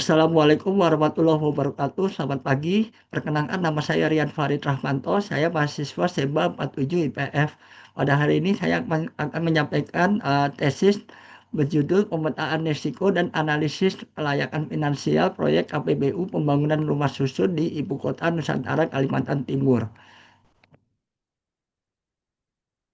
Assalamualaikum warahmatullahi wabarakatuh. Selamat pagi. Perkenalkan nama saya Rian Farid Rahmanto. Saya mahasiswa SEBA 47 IPF. Pada hari ini saya akan menyampaikan tesis berjudul Pemetaan Risiko dan Analisis Kelayakan Finansial Proyek KPBU Pembangunan Rumah Susun di Ibu Kota Nusantara, Kalimantan Timur.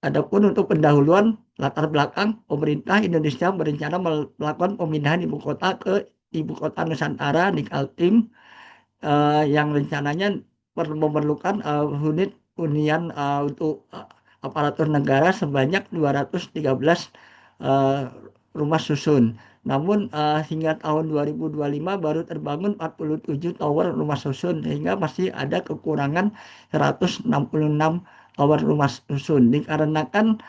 Adapun untuk pendahuluan latar belakang, pemerintah Indonesia berencana melakukan pemindahan ibu kota ke Ibu Kota Nusantara di Kaltim, yang rencananya memerlukan unit hunian untuk aparatur negara sebanyak 213 uh, rumah susun. Namun hingga tahun 2025 baru terbangun 47 tower rumah susun, sehingga masih ada kekurangan 166 tower rumah susun. Dikarenakan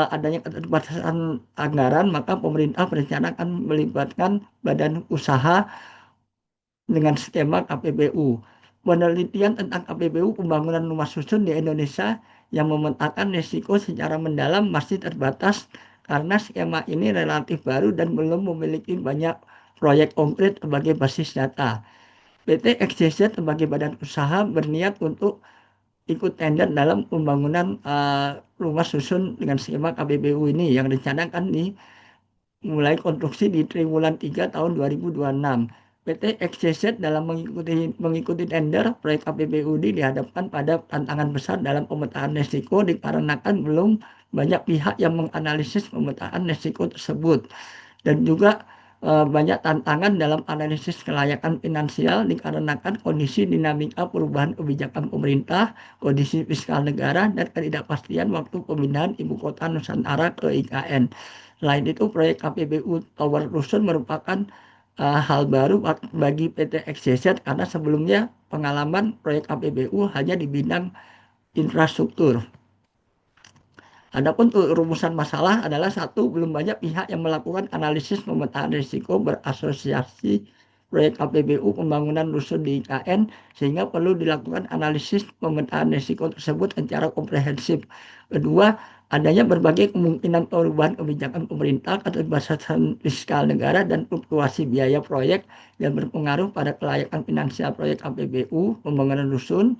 adanya keterbatasan anggaran, maka pemerintah berencana akan melibatkan badan usaha dengan skema KPBU. Penelitian tentang KPBU pembangunan rumah susun di Indonesia yang memetakan risiko secara mendalam masih terbatas karena skema ini relatif baru dan belum memiliki banyak proyek konkret sebagai basis data. PT XYZ sebagai badan usaha berniat untuk ikut tender dalam pembangunan rumah susun dengan skema KPBU ini yang rencana akan mulai konstruksi di triwulan 3 tahun 2026. PT XYZ dalam mengikuti tender proyek KPBU ini dihadapkan pada tantangan besar dalam pemetaan risiko dikarenakan belum banyak pihak yang menganalisis pemetaan risiko tersebut, dan juga banyak tantangan dalam analisis kelayakan finansial dikarenakan kondisi dinamika perubahan kebijakan pemerintah, kondisi fiskal negara, dan ketidakpastian waktu pemindahan ibu kota Nusantara ke IKN. Selain itu, proyek KPBU Tower Rusun merupakan hal baru bagi PT XYZ karena sebelumnya pengalaman proyek KPBU hanya di bidang infrastruktur. Adapun rumusan masalah adalah satu, belum banyak pihak yang melakukan analisis pemetaan risiko berasosiasi proyek KPBU pembangunan rusun di IKN, sehingga perlu dilakukan analisis pemetaan risiko tersebut secara komprehensif. Kedua, adanya berbagai kemungkinan perubahan kebijakan pemerintah, keterbatasan fiskal negara, dan fluktuasi biaya proyek yang berpengaruh pada kelayakan finansial proyek KPBU pembangunan rusun.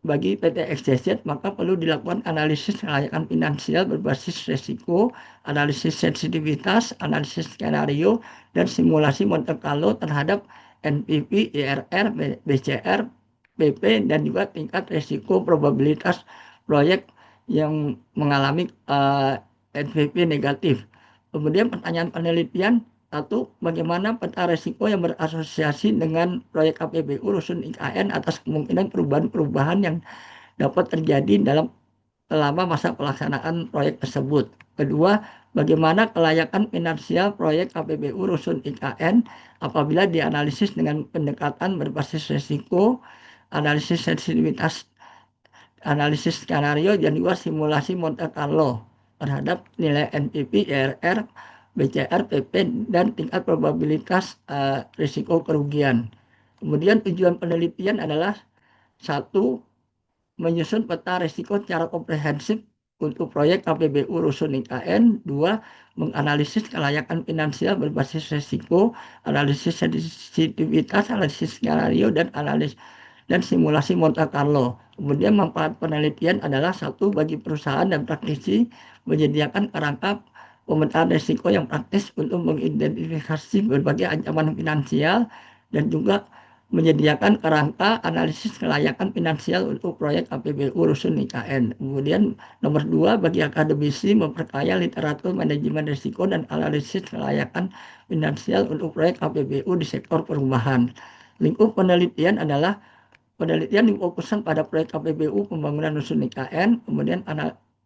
Bagi PT XYZ, maka perlu dilakukan analisis kelayakan finansial berbasis risiko, analisis sensitivitas, analisis skenario, dan simulasi Monte Carlo terhadap NPV, IRR, BCR, PP, dan juga tingkat risiko probabilitas proyek yang mengalami NPV negatif. Kemudian pertanyaan penelitian, satu, bagaimana peta risiko yang berasosiasi dengan proyek KPBU Rusun IKN atas kemungkinan perubahan-perubahan yang dapat terjadi selama masa pelaksanaan proyek tersebut. Kedua, bagaimana kelayakan finansial proyek KPBU Rusun IKN apabila dianalisis dengan pendekatan berbasis risiko, analisis sensitivitas, analisis skenario, dan juga simulasi Monte Carlo terhadap nilai NPV, IRR, BCR, PP, dan tingkat probabilitas risiko kerugian. Kemudian tujuan penelitian adalah satu, menyusun peta risiko secara komprehensif untuk proyek KPBU Rusun IKN. Dua, menganalisis kelayakan finansial berbasis risiko, analisis sensitivitas, analisis skenario, dan simulasi Monte Carlo. Kemudian manfaat penelitian adalah satu, bagi perusahaan dan praktisi menyediakan kerangka pemetaan risiko yang praktis untuk mengidentifikasi berbagai ancaman finansial, dan juga menyediakan kerangka analisis kelayakan finansial untuk proyek KPBU Rusun IKN. Kemudian nomor dua, bagi akademisi memperkaya literatur manajemen risiko dan analisis kelayakan finansial untuk proyek KPBU di sektor perumahan. Lingkup penelitian adalah penelitian difokuskan pada proyek KPBU pembangunan rusun IKN. Kemudian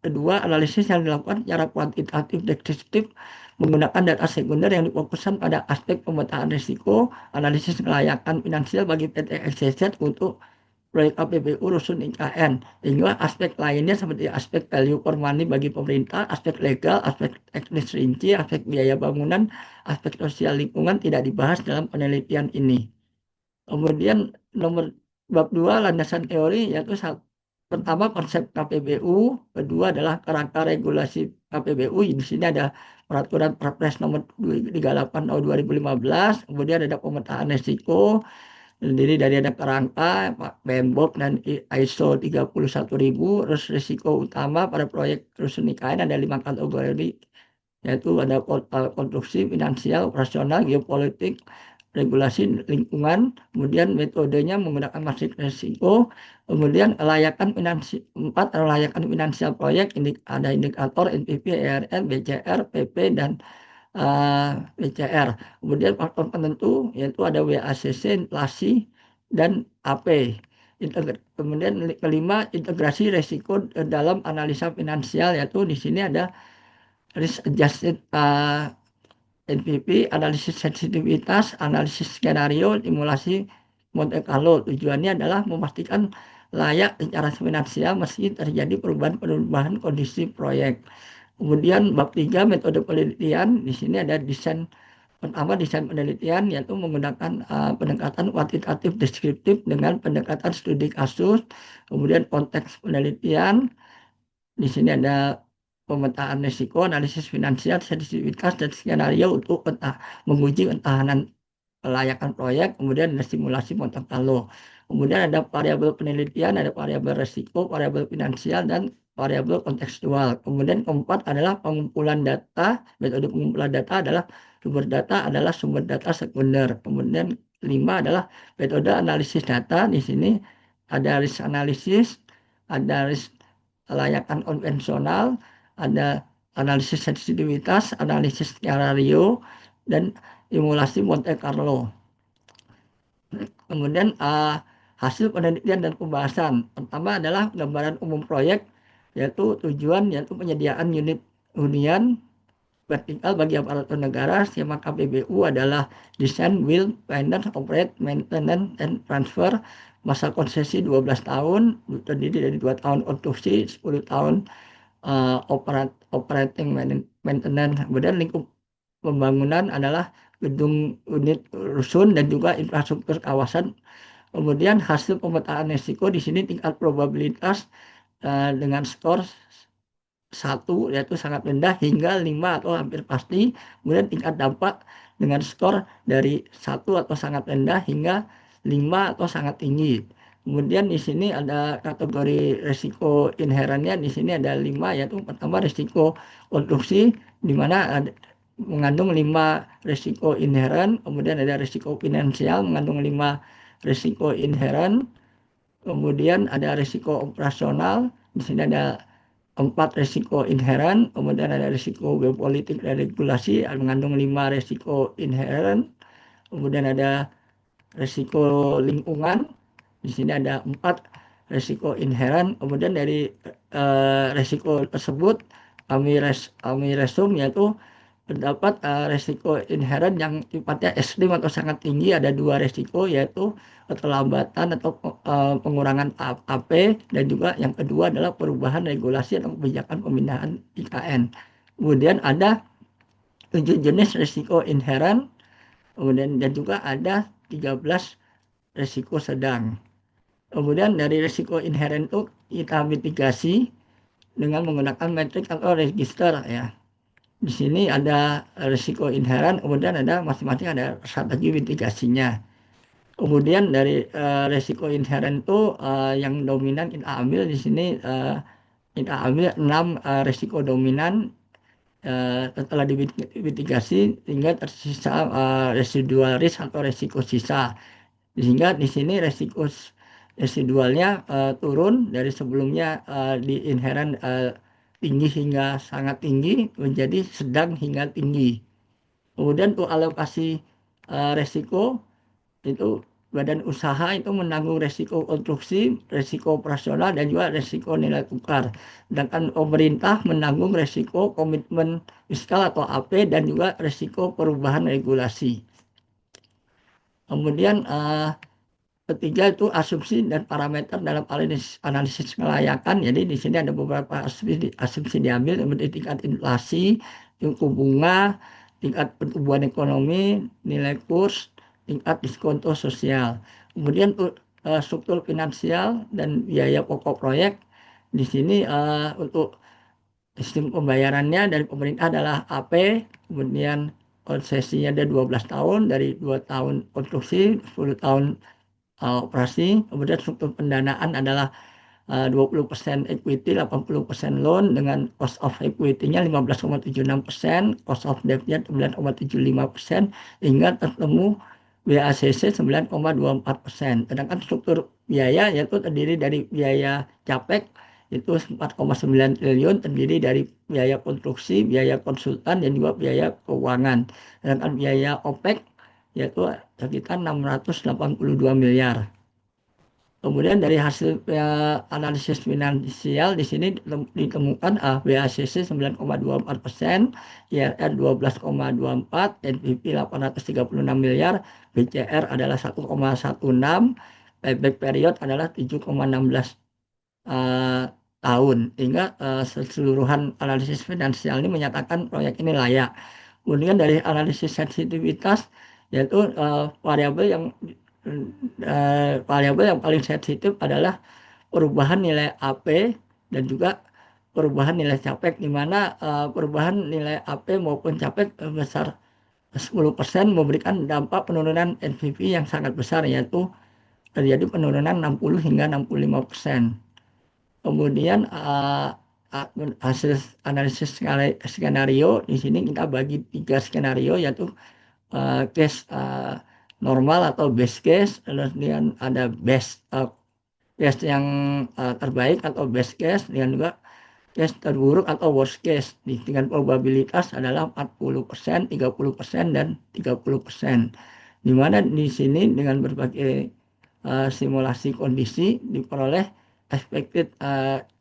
kedua, analisis yang dilakukan secara kuantitatif deskriptif menggunakan data sekunder yang difokuskan pada aspek pemetaan risiko, analisis kelayakan finansial bagi PT XYZ untuk proyek KPBU Rusun IKN. Sehingga aspek lainnya seperti aspek value for money bagi pemerintah, aspek legal, aspek teknis rinci, aspek biaya bangunan, aspek sosial lingkungan tidak dibahas dalam penelitian ini. Kemudian nomor bab 2, landasan teori, yaitu pertama konsep KPBU, kedua adalah kerangka regulasi KPBU. Di sini ada peraturan Perpres nomor 38 tahun 2015, kemudian ada pemetaan risiko, terdiri dari ada kerangka, PMBOK dan ISO 31000, terus risiko utama pada proyek rusun IKN ada 5 kategori, yaitu ada konstruksi, finansial, operasional, geopolitik, regulasi lingkungan, kemudian metodenya menggunakan matrik risiko, kemudian kelayakan finansial, 4 kelayakan finansial proyek, ada indikator NPV, ERR, BCR, PP, dan BCR. Kemudian faktor penentu yaitu ada WACC, inflasi, dan AP. Kemudian kelima, integrasi risiko dalam analisa finansial, yaitu di sini ada risk adjusted NPV, analisis sensitivitas, analisis skenario, simulasi Monte Carlo. Tujuannya adalah memastikan layak secara finansial meski terjadi perubahan kondisi proyek. Kemudian bab 3, metode penelitian. Di sini ada desain penelitian, yaitu menggunakan pendekatan kuantitatif deskriptif dengan pendekatan studi kasus. Kemudian konteks penelitian. Di sini ada pemetaan risiko, analisis finansial, sensitivitas, dan skenario untuk menguji ketahanan kelayakan proyek, kemudian ada simulasi Monte Carlo. Kemudian ada variabel penelitian, ada variabel risiko, variabel finansial, dan variabel kontekstual. Kemudian keempat adalah pengumpulan data. Metode pengumpulan data adalah sumber data sekunder. Kemudian 5 adalah metode analisis data. Di sini ada risk analisis, ada risk kelayakan konvensional, ada analisis sensitivitas, analisis skenario, dan simulasi Monte Carlo. Kemudian hasil penelitian dan pembahasan. Pertama adalah gambaran umum proyek, yaitu tujuan, yaitu penyediaan unit hunian vertikal bagi aparatur negara. Skema KPBU adalah desain, build, finance, operate, maintenance, dan transfer. Masa konsesi 12 tahun, terdiri dari 2 tahun konstruksi, 10 tahun operating maintenance. Kemudian lingkup pembangunan adalah gedung, unit rusun, dan juga infrastruktur kawasan. Kemudian hasil pemetaan risiko di sini tingkat probabilitas dengan skor 1 yaitu sangat rendah hingga 5 atau hampir pasti. Kemudian tingkat dampak dengan skor dari 1 atau sangat rendah hingga 5 atau sangat tinggi. Kemudian di sini ada kategori risiko inherennya, di sini ada 5, yaitu pertama risiko konstruksi, di mana mengandung 5 risiko inheren. Kemudian ada risiko finansial mengandung 5 risiko inheren. Kemudian ada risiko operasional, di sini ada 4 risiko inheren. Kemudian ada risiko geopolitik dan regulasi mengandung 5 risiko inheren. Kemudian ada risiko lingkungan, di sini ada 4 risiko inheren. Kemudian dari risiko tersebut kami resum, yaitu terdapat risiko inheren yang sifatnya ekstrim atau sangat tinggi. Ada 2 risiko, yaitu keterlambatan atau pengurangan AP, dan juga yang kedua adalah perubahan regulasi atau kebijakan pemindahan IKN. Kemudian ada 7 jenis risiko inheren, kemudian dan juga ada 13 risiko sedang. Kemudian dari risiko inheren itu kita mitigasi dengan menggunakan metrik atau register, ya. Di sini ada risiko inheren, kemudian ada masing-masing ada strategi mitigasinya. Kemudian dari risiko inheren itu yang dominan kita ambil di sini, kita ambil 6 risiko dominan. Setelah dimitigasi hingga tersisa residual risk atau risiko sisa. Sehingga di sini risiko residualnya turun dari sebelumnya di inheren tinggi hingga sangat tinggi menjadi sedang hingga tinggi. Kemudian untuk alokasi resiko itu badan usaha itu menanggung resiko konstruksi, resiko operasional, dan juga resiko nilai tukar. Sedangkan pemerintah menanggung resiko komitmen fiskal atau AP dan juga resiko perubahan regulasi. Kemudian ketiga itu asumsi dan parameter dalam analisis kelayakan. Jadi di sini ada beberapa asumsi diambil, seperti tingkat inflasi, suku bunga, tingkat pertumbuhan ekonomi, nilai kurs, tingkat diskonto sosial. Kemudian struktur finansial dan biaya pokok proyek, Di sini untuk sistem pembayarannya dari pemerintah adalah AP, kemudian konsesinya ada 12 tahun, dari 2 tahun konstruksi, 10 tahun operasi, kemudian struktur pendanaan adalah 20% equity, 80% loan dengan cost of equity-nya 15,76%, cost of debt-nya 9,75%, hingga tertemu BACC 9,24%. Sedangkan struktur biaya yaitu terdiri dari biaya capek itu 4,9 triliun, terdiri dari biaya konstruksi, biaya konsultan, dan juga biaya keuangan. Sedangkan biaya OPEX yaitu sekitar 682 miliar. Kemudian dari hasil analisis finansial di sini ditemukan BACC 9,24%, IRR 12,24, NPV 836 miliar, BCR adalah 1,16, payback period adalah 7,16 tahun. Hingga keseluruhan analisis finansial ini menyatakan proyek ini layak. Kemudian dari analisis sensitivitas yaitu variabel yang paling sensitif adalah perubahan nilai AP dan juga perubahan nilai capek, di mana perubahan nilai AP maupun capek besar 10% memberikan dampak penurunan NPV yang sangat besar, yaitu terjadi penurunan 60 hingga 65%. Kemudian hasil analisis skenario di sini kita bagi 3 skenario, yaitu case normal atau best case, kemudian ada best case yang terbaik atau best case, dan juga case terburuk atau worst case dengan probabilitas adalah 40%, 30%, dan 30%. Di mana di sini dengan berbagai simulasi kondisi diperoleh expected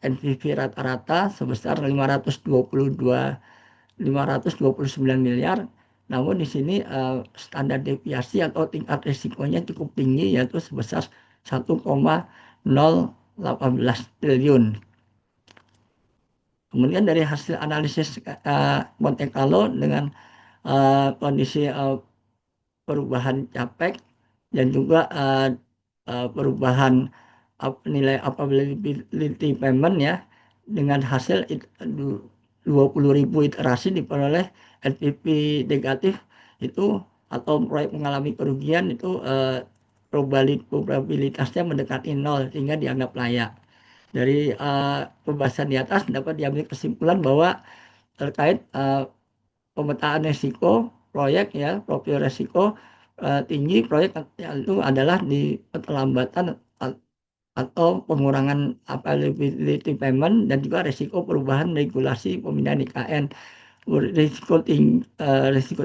NPV rata-rata sebesar 529 miliar. Namun di sini standar deviasi atau tingkat risikonya cukup tinggi, yaitu sebesar 1,018 triliun. Kemudian dari hasil analisis Monte Carlo dengan kondisi perubahan capek dan juga perubahan nilai probability payment ya, dengan hasil 20.000 iterasi diperoleh NPV negatif itu atau proyek mengalami kerugian itu probabilitasnya mendekati 0 sehingga dianggap layak. Dari pembahasan di atas dapat diambil kesimpulan bahwa terkait pemetaan risiko proyek ya, profil risiko tinggi proyek itu adalah di keterlambatan atau pengurangan availability payment dan juga risiko perubahan regulasi pemindahan IKN. Risiko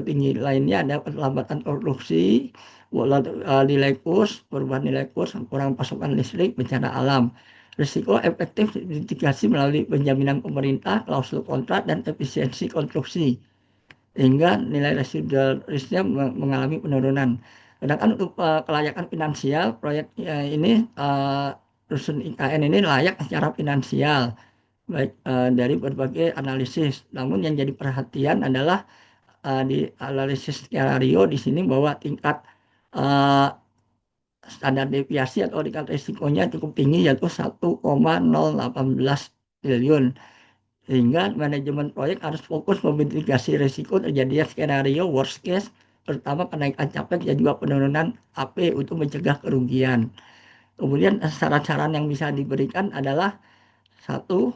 tinggi lainnya ada keterlambatan produksi, nilai kurs, perubahan nilai kurs, kurang pasokan listrik, bencana alam. Risiko efektif mitigasi melalui penjaminan pemerintah, klausul kontrak, dan efisiensi konstruksi, hingga nilai residual risknya mengalami penurunan. Sedangkan untuk kelayakan finansial proyek ini rusun IKN ini layak secara finansial baik dari berbagai analisis. Namun yang jadi perhatian adalah di analisis skenario di sini bahwa tingkat standar deviasi atau tingkat risikonya cukup tinggi, yaitu 1,018 triliun. Sehingga manajemen proyek harus fokus memitigasi risiko terjadinya skenario worst case, terutama kenaikan capek dan juga penurunan AP untuk mencegah kerugian. Kemudian saran-saran yang bisa diberikan adalah satu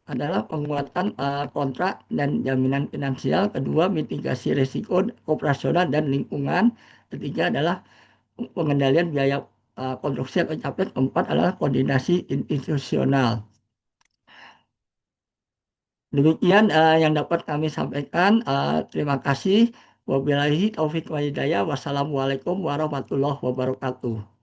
adalah penguatan kontrak dan jaminan finansial, kedua mitigasi risiko operasional dan lingkungan, ketiga adalah pengendalian biaya konstruksi atau capek, keempat adalah koordinasi institusional. Demikian yang dapat kami sampaikan. Terima kasih. Wabillahi taufiq wal hidayah. Wassalamualaikum warahmatullahi wabarakatuh.